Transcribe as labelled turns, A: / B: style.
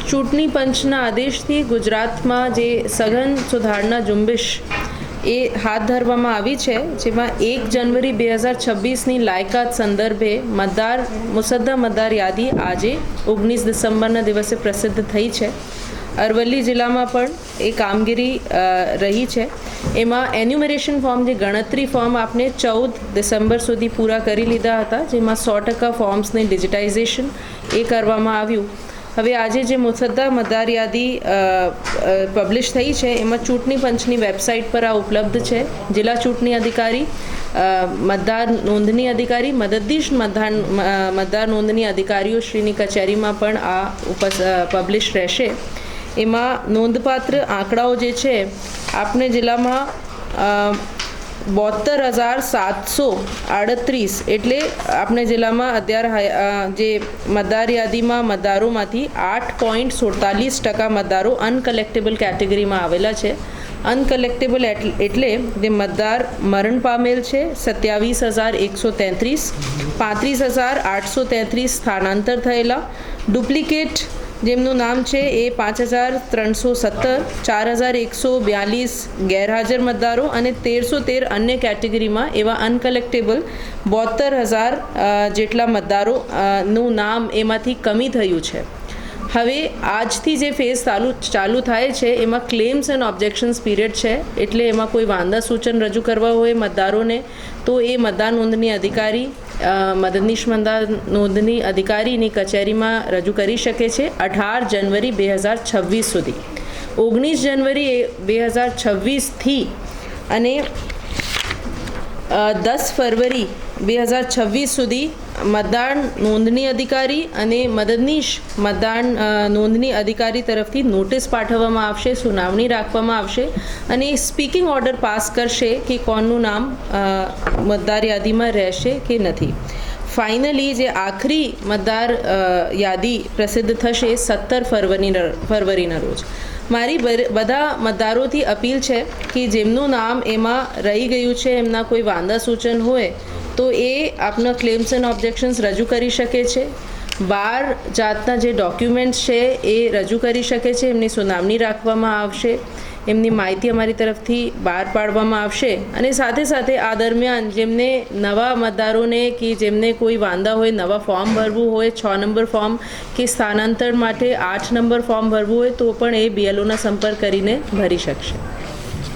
A: ચૂંટણી પંચના આદેશથી ગુજરાતમાં જે સઘન સુધારણા ઝુંબેશ એ હાથ ધરવામાં આવી છે, જેમાં 1 જનવરી 2026ની લાયકાત સંદર્ભે મુસદ્દા મતદાર યાદી આજે 19 ડિસેમ્બરના દિવસે પ્રસિદ્ધ થઈ છે. અરવલ્લી જિલ્લામાં પણ એ કામગીરી રહી છે. એમાં એન્યુમરેશન ફોર્મ, જે ગણતરી ફોર્મ આપને 14 ડિસેમ્બર સુધી પૂરા કરી લીધા હતા, જેમાં 100% ફોર્મ્સની ડિજિટાઇઝેશન એ કરવામાં આવ્યું. હવે આજે જે મુસદ્દા મતદાર યાદી પબ્લિશ થઈ છે, એમાં ચૂંટણી પંચની વેબસાઇટ પર આ ઉપલબ્ધ છે. જિલ્લા ચૂંટણી અધિકારી, મતદાર નોંધણી અધિકારી, મદદનીશ મતદાર નોંધણી અધિકારીઓ શ્રીની કચેરીમાં પણ આ પબ્લિશ રહેશે. એમાં નોંધપાત્ર આંકડાઓ જે છે, આપણે જિલ્લામાં 72,738 એટલે આપણે જિલ્લામાં અત્યારે જે મતદાર યાદીમાં મતદારોમાંથી 8.47% મતદારો અનકલેક્ટેબલ કેટેગરીમાં આવેલા છે. અનકલેક્ટેબલ એટલે જે મતદાર મરણ પામેલ છે 27,133, 35,833 સ્થાનાંતર થયેલા, ડુપ્લિકેટ જેમનું નામ છે એ 5,317, 4,142 ગેરહાજર મતદારો અને 1,313 અન્ય કેટેગરીમાં એવા અનકલેક્ટેબલ 72,000 જેટલા મતદારોનું નામ એમાંથી કમી થયું છે. હવે આજથી જે ફેઝ ચાલુ થાય છે, એમાં ક્લેમ્સ એન્ડ ઓબ્જેક્શન્સ પીરિયડ છે. એટલે એમાં કોઈ વાંધા સૂચન રજૂ કરવા હોય મતદારોને તો એ મતદાર નોંધણી અધિકારી, મદદનીશ મતદાર નોંધણી અધિકારીની કચેરીમાં રજૂ કરી શકે છે 18 જનવરી 2026 સુધી. 19 જનવરી 2026થી અને 10 ફરવરી 2026 સુધી મતદાર નોંધણી અધિકારી અને મદદનીશ મતદાર નોંધણી અધિકારી તરફથી નોટિસ પાઠવવામાં આવશે, સુનાવણી રાખવામાં આવશે અને સ્પીકિંગ ઓર્ડર પાસ કરશે કે કોનું નામ મતદાર યાદીમાં રહેશે કે નથી. ફાઇનલી જે આખરી મતદાર યાદી પ્રસિદ્ધ થશે 17 ફરવરીના રોજ. મારી બધા મતદારોથી અપીલ છે કે જેમનું નામ એમાં રહી ગયું છે, એમના કોઈ વાંધા સૂચન હોય તો એ આપના ક્લેમ્સ એન્ડ ઓબ્જેક્શન્સ રજૂ કરી શકે છે. 12 જાતના જે ડોક્યુમેન્ટ્સ છે એ રજૂ કરી શકે છે. એમની સુનાવણી રાખવામાં આવશે, એમની માહિતી અમારી તરફથી બહાર પાડવામાં આવશે અને સાથે સાથે આ દરમિયાન જેમને નવા મતદારોને કે જેમને કોઈ વાંધા હોય, નવા ફોર્મ ભરવું હોય, 6 નંબર ફોર્મ કે સ્થાનાંતર માટે 8 નંબર ફોર્મ ભરવું હોય તો પણ એ BLOના સંપર્ક કરીને ભરી શકશે.